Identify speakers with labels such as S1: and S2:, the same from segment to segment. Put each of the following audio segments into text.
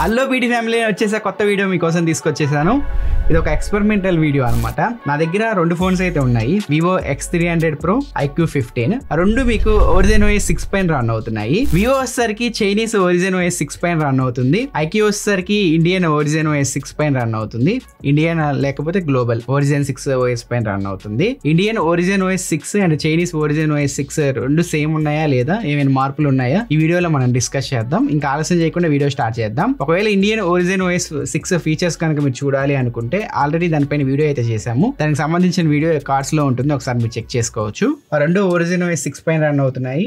S1: Hello BT family వచ్చేసా కొత్త video మీకోసం తీసుకొచ్చేసాను. ఇది ఒక ఎక్స్పెరిమెంటల్ వీడియో అనమాట. నా దగ్గర రెండు ఫోన్స్ అయితే ఉన్నాయి, వివో X300 Pro, IQ15. రెండు మీకు Origin OS 6 పైన రన్ అవుతున్నాయి. వివో వచ్చేసరికి చైనీస్ Origin OS 6 పైన రన్ అవుతుంది. IQ వచ్చేసరికి ఇండియన్ Origin OS 6 పైన రన్ అవుతుంది. ఇండియన్ లేకపోతే గ్లోబల్ Origin 6 OS పైన రన్ అవుతుంది. Indian Origin OS 6 and Chinese Origin OS 6 రెండు సేమ్ ఉన్నాయా లేదా, ఏమైనా మార్పులు ఉన్నాయా, ఈ వీడియోలో మనం డిస్కస్ చేద్దాం. ఇంకా ఆలస్యం చేయకుండా వీడియో స్టార్ట్ చేద్దాం. ఒకవేళ ఇండియన్ Origin OS 6 ఫీచర్స్ కనుక మీరు చూడాలి అనుకుంటే ఆల్రెడీ దానిపైన వీడియో అయితే చేసాము. దానికి సంబంధించిన వీడియో కార్డ్స్ లో ఉంటుంది, ఒకసారి మీరు చెక్ చేసుకోవచ్చు. రెండు Origin OS 6 పైన రన్ అవుతున్నాయి,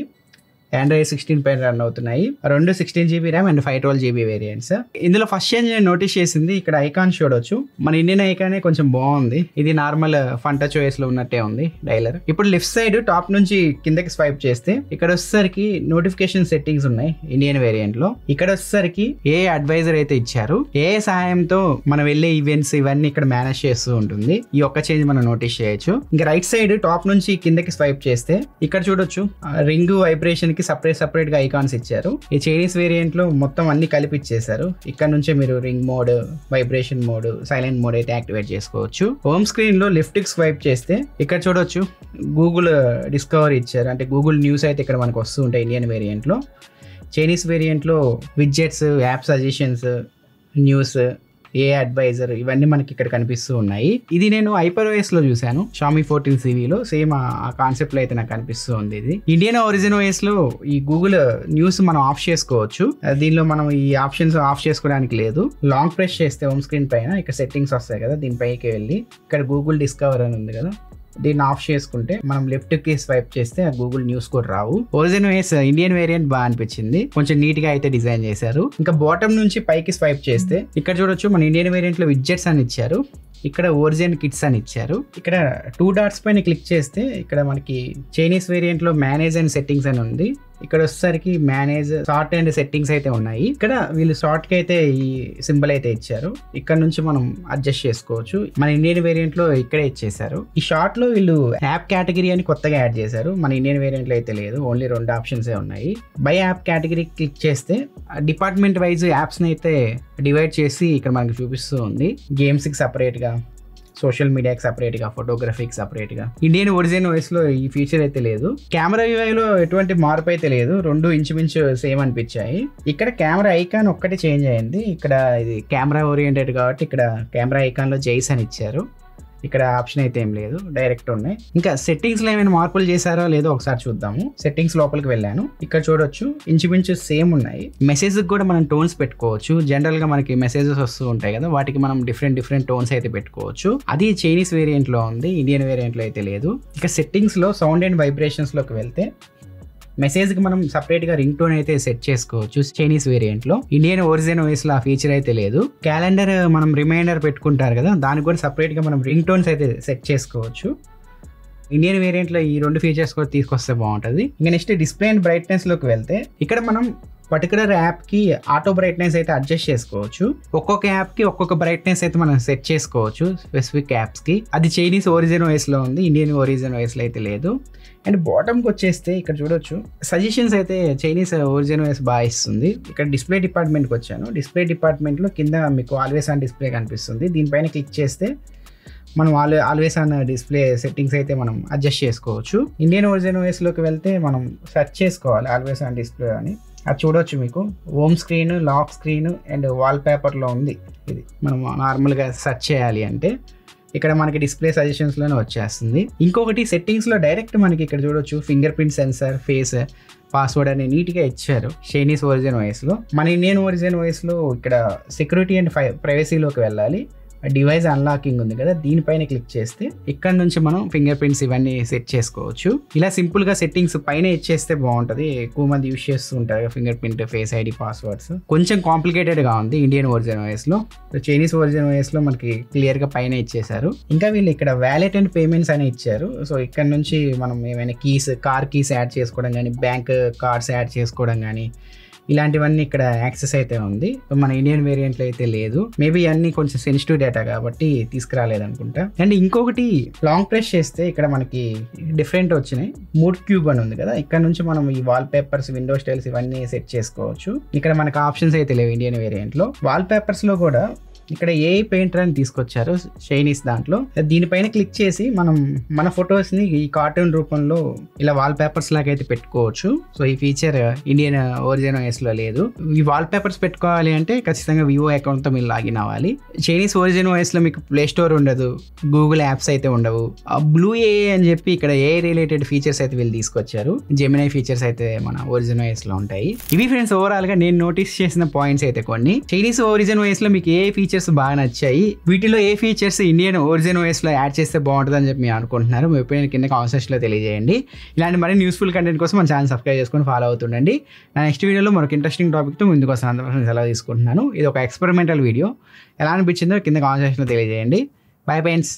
S1: Android 16 పైన రన్ అవుతున్నాయి. రెండు 16GB RAM and 512GB variants. ఇందులో ఫస్ట్ చేంజ్ నేను నోటీస్ చేసింది, ఇక్కడ ఐకాన్ చూడొచ్చు. మన ఇండియన్ ఐకానే కొంచెం బాగుంది. ఇది నార్మల్ ఫన్ టచ్ OS లో ఉన్నట్టే ఉంది డైలర్. ఇప్పుడు లెఫ్ట్ సైడ్ టాప్ నుంచి కిందకి స్వైప్ చేస్తే ఇక్కడ వచ్చేసరికి నోటిఫికేషన్ సెట్టింగ్స్ ఉన్నాయి ఇండియన్ వేరియంట్ లో. ఇక్కడ వచ్చేసరికి ఏ అడ్వైజర్ అయితే ఇచ్చారు, ఏ సహాయంతో మనం వెళ్ళే ఈవెంట్స్ ఇవన్నీ ఇక్కడ మేనేజ్ చేస్తూ ఉంటుంది. ఈ ఒక్క చేంజ్ మనం నోటీస్ చేయొచ్చు. ఇంకా రైట్ సైడ్ టాప్ నుంచి కిందకి స్వైప్ చేస్తే ఇక్కడ చూడొచ్చు, రింగ్ వైబ్రేషన్ సపరేట్ గా ఐకాన్స్ ఇచ్చారు. ఈ చైనీస్ వేరియంట్ లో మొత్తం అన్ని కలిపి ఇచ్చేసారు. ఇక్కడ నుంచే మీరు ring mode, vibration mode, silent mode అయితే యాక్టివేట్ చేసుకోవచ్చు. హోమ్ స్క్రీన్ లో లెఫ్ట్ కి స్వైప్ చేస్తే ఇక్కడ చూడొచ్చు గూగుల్ డిస్కవరీ ఇచ్చారు, అంటే గూగుల్ న్యూస్ అయితే ఇక్కడ మనకు వస్తూ ఉంటాయి ఇండియన్ వేరియంట్ లో. చైనీస్ వేరియంట్ లో విడ్జెట్స్, యాప్ సజెషన్స్, న్యూస్, ఏ అడ్వైజర్ ఇవన్నీ మనకి ఇక్కడ కనిపిస్తూ ఉన్నాయి. ఇది నేను HyperOS లో చూసాను, Xiaomi 14CV లో. సేమ్ ఆ కాన్సెప్ట్ లో అయితే నాకు కనిపిస్తూ ఉంది. ఇది ఇండియన్ Origin OS లో ఈ గూగుల్ న్యూస్ మనం ఆఫ్ చేసుకోవచ్చు. దీనిలో మనం ఈ ఆప్షన్స్ ఆఫ్ చేసుకోవడానికి లేదు. లాంగ్ ప్రెస్ చేస్తే హోమ్ స్క్రీన్ పైన ఇక్కడ సెట్టింగ్స్ వస్తాయి కదా, దీనిపైకి వెళ్ళి ఇక్కడ గూగుల్ డిస్కవర్ అని ఉంది కదా, దీన్ని ఆఫ్ చేసుకుంటే మనం లెఫ్ట్ కి స్వైప్ చేస్తే ఆ గూగుల్ న్యూస్ కూడా రావు. Origin OS ఇండియన్ వేరియంట్ బాగా అనిపించింది, కొంచెం నీట్ గా అయితే డిజైన్ చేశారు. ఇంకా బాటమ్ నుంచి పైకి స్వైప్ చేస్తే ఇక్కడ చూడొచ్చు మన ఇండియన్ వేరియంట్ లో విడ్జెట్స్ అని ఇచ్చారు, ఇక్కడ Origin కిట్స్ అని ఇచ్చారు. ఇక్కడ 2 డాట్స్ పైన క్లిక్ చేస్తే ఇక్కడ మనకి చైనీస్ వేరియంట్ లో మేనేజ్ అండ్ సెట్టింగ్స్ అని ఉంది. ఇక్కడ వచ్చేసరికి మేనేజ్, సార్ట్ అండ్ సెట్టింగ్స్ అయితే ఉన్నాయి. ఇక్కడ వీళ్ళు సార్ట్ కి అయితే ఈ సింబల్ అయితే ఇచ్చారు, ఇక్కడ నుంచి మనం అడ్జస్ట్ చేసుకోవచ్చు. మన ఇండియన్ వేరియంట్ లో ఇక్కడే ఇచ్చేసారు. ఈ షార్ట్ లో వీళ్ళు యాప్ కేటగిరీ అని కొత్తగా యాడ్ చేశారు, మన ఇండియన్ వేరియంట్ లో అయితే లేదు. ఓన్లీ 2 ఆప్షన్స్ ఉన్నాయి. బై యాప్ కేటగిరీ క్లిక్ చేస్తే డిపార్ట్మెంట్ వైజ్ యాప్స్ ని అయితే డివైడ్ చేసి ఇక్కడ మనకి చూపిస్తూ ఉంది. గేమ్స్ కి సపరేట్ గా, సోషల్ మీడియాకి సపరేట్ గా, ఫోటోగ్రఫీకి సపరేట్ గా. ఇండియన్ Origin OS లో ఈ ఫీచర్ అయితే లేదు. కెమెరా UI లో ఎటువంటి మార్పు అయితే లేదు, రెండు ఇంచుమించు సేమ్ అనిపించాయి. ఇక్కడ కెమెరా ఐకాన్ ఒక్కటి చేంజ్ అయింది. ఇక్కడ ఇది కెమెరా ఓరియంటెడ్ కాబట్టి ఇక్కడ కెమెరా ఐకాన్ లో జైస్ అని ఇచ్చారు. ఇక్కడ ఆప్షన్ అయితే ఏం లేదు, డైరెక్ట్ ఉన్నాయి. ఇంకా సెట్టింగ్స్ లో ఏమైనా మార్పులు చేశారో లేదో ఒకసారి చూద్దాము. సెట్టింగ్స్ లోపలికి వెళ్ళాను, ఇక్కడ చూడొచ్చు ఇంచుమించు సేమ్ ఉన్నాయి. మెసేజ్ కూడా మనం టోన్స్ పెట్టుకోవచ్చు. జనరల్ గా మనకి మెసేజెస్ వస్తూ ఉంటాయి కదా, వాటికి మనం డిఫరెంట్ టోన్స్ అయితే పెట్టుకోవచ్చు. అది చైనీస్ వేరియంట్ లో ఉంది, ఇండియన్ వేరియంట్ లో అయితే లేదు. ఇక సెట్టింగ్స్ లో సౌండ్ అండ్ వైబ్రేషన్స్ లోకి వెళ్తే మెసేజ్ కి మనం సపరేట్ గా రింగ్ టోన్ అయితే సెట్ చేసుకోవచ్చు చైనీస్ వేరియంట్ లో. ఇండియన్ Origin OS లో ఆ ఫీచర్ అయితే లేదు. క్యాలెండర్ మనం రిమైండర్ పెట్టుకుంటారు కదా, దానికి కూడా సపరేట్ గా మనం రింగ్ టోన్స్ అయితే సెట్ చేసుకోవచ్చు. ఇండియన్ వేరియంట్ లో ఈ 2 ఫీచర్స్ కూడా తీసుకొస్తే బాగుంటుంది. ఇంకా నెక్స్ట్ డిస్ప్లే అండ్ బ్రైట్నెస్ లోకి వెళ్తే ఇక్కడ మనం పర్టికులర్ యాప్ కి ఆటో బ్రైట్నెస్ అయితే అడ్జస్ట్ చేసుకోవచ్చు. ఒక్కొక్క యాప్ కి ఒక్కొక్క బ్రైట్నెస్ అయితే మనం సెట్ చేసుకోవచ్చు స్పెసిఫిక్ యాప్స్ కి. అది చైనీస్ Origin OS లో ఉంది, ఇండియన్ Origin OS లో అయితే లేదు. అండ్ బాటమ్కి వచ్చేస్తే ఇక్కడ చూడొచ్చు సజెషన్స్ అయితే చైనీస్ Origin OS బాగా ఇస్తుంది. ఇక్కడ డిస్ప్లే డిపార్ట్మెంట్కి వచ్చాను. డిస్ప్లే డిపార్ట్మెంట్లో కింద మీకు ఆల్వేస్ ఆన్ డిస్ప్లే కనిపిస్తుంది. దీనిపైన క్లిక్ చేస్తే మనం ఆల్వేస్ ఆన్ డిస్ప్లే సెట్టింగ్స్ అయితే మనం అడ్జస్ట్ చేసుకోవచ్చు. ఇండియన్ Origin OS లోకి వెళ్తే మనం సెర్చ్ చేసుకోవాలి ఆల్వేస్ ఆన్ డిస్ప్లే అని. అది చూడొచ్చు మీకు home screen, lock screen and wall పేపర్లో ఉంది. ఇది మనం నార్మల్గా సెర్చ్ చేయాలి అంటే ఇక్కడ మనకి డిస్ప్లే సజెషన్స్లోనే వచ్చేస్తుంది. ఇంకొకటి సెట్టింగ్స్లో డైరెక్ట్ మనకి ఇక్కడ చూడొచ్చు finger print censor, face, password అని నీట్గా ఇచ్చారు చైనీస్ Origin OS లో. మన ఇండియన్ Origin OS లో ఇక్కడ సెక్యూరిటీ అండ్ ప్రైవసీలోకి వెళ్ళాలి. డివైస్ అన్లాకింగ్ ఉంది కదా, దీనిపైన క్లిక్ చేస్తే ఇక్కడ నుంచి మనం ఫింగర్ ప్రింట్స్ ఇవన్నీ సెట్ చేసుకోవచ్చు. ఇలా సింపుల్ గా సెట్టింగ్స్ పైన ఇచ్చేస్తే బాగుంటది. ఎక్కువ మంది యూస్ చేస్తూ ఉంటారు finger print, face ID, passwords. కొంచెం కాంప్లికేటెడ్ గా ఉంది ఇండియన్ Origin OS లో. చైనీస్ Origin OS లో మనకి క్లియర్ గా పైన ఇచ్చేసారు. ఇంకా వీళ్ళు ఇక్కడ వ్యాలెట్ అండ్ పేమెంట్స్ అని ఇచ్చారు. సో ఇక్కడ నుంచి మనం ఏమైనా కీస్, కార్ కీస్ యాడ్ చేసుకోవడం కానీ, బ్యాంక్ కార్డ్స్ యాడ్ చేసుకోవడం కానీ, ఇలాంటివన్నీ ఇక్కడ యాక్సెస్ అయితే ఉంది. మన ఇండియన్ వేరియంట్లో అయితే లేదు. మేబీ అన్ని కొంచెం సెన్సిటివ్ డేటా కాబట్టి తీసుకురాలేదు అనుకుంటా. అండ్ ఇంకొకటి లాంగ్ ప్రెస్ చేస్తే ఇక్కడ మనకి డిఫరెంట్ వచ్చినాయి. మూడ్ క్యూబ్ అని ఉంది కదా, ఇక్కడ నుంచి మనం ఈ వాల్ పేపర్స్, విండో స్టైల్స్ ఇవన్నీ సెట్ చేసుకోవచ్చు. ఇక్కడ మనకు ఆప్షన్స్ అయితే లేవు ఇండియన్ వేరియంట్లో. వాల్ పేపర్స్ లో కూడా ఇక్కడ ఏ పెయింటర్ అని తీసుకొచ్చారు చైనీస్ దాంట్లో. దీనిపైన క్లిక్ చేసి మనం మన ఫొటోస్ని ఈ కార్టూన్ రూపంలో ఇలా వాల్ పేపర్స్ లాగా అయితే పెట్టుకోవచ్చు. సో ఈ ఫీచర్ ఇండియన్ ఒరిజిన్ OS-లో లేదు. ఈ వాల్ పేపర్స్ పెట్టుకోవాలి అంటే ఖచ్చితంగా వివో అకౌంట్తో మీరు లాగిన్ అవ్వాలి. చైనీస్ ఒరిజిన్ OS-లో మీకు ప్లే స్టోర్ ఉండదు, గూగుల్ యాప్స్ అయితే ఉండవు. బ్లూ AI అని చెప్పి ఇక్కడ AI రిలేటెడ్ ఫీచర్స్ అయితే వీళ్ళు తీసుకొచ్చారు. జెమినై ఫీచర్స్ అయితే మన ఒరిజిన్ OS-లో ఉంటాయి. ఇవి ఫ్రెండ్స్ ఓవరాల్గా నేను నోటీస్ చేసిన పాయింట్స్ అయితే కొన్ని. చైనీస్ ఒరిజిన్ OS-లో మీకు ఏ ఫీచర్స్ బాగా నచ్చాయి, వీటిలో ఏ ఫీచర్స్ ఇండియన్ ఒరిజిన్ OS-లో యాడ్ చేస్తే బాగుంటుందని చెప్పి మీరు అనుకుంటున్నారు? మీ ఒపీనియన్ కింద కామెంట్ సెక్షన్లో తెలియజేయండి. ఇలాంటి మరిన్ని యూస్ఫుల్ కంటెంట్ కోసం మన ఛానల్ సబ్స్క్రైబ్ చేసుకొని ఫాలో అవుతుండండి. నా నెక్స్ట్ వీడియోలో మరొక ఇంట్రెస్టింగ్ టాపిక్తో ముందుకు వస్తాను. అంతవరకు సెలవు తీసుకుంటున్నాను. ఇది ఒక ఎక్స్పెరిమెంటల్ వీడియో. ఎలా అనిపించిందో కింద కామెంట్ సెక్షన్లో తెలియజేయండి. Bye friends.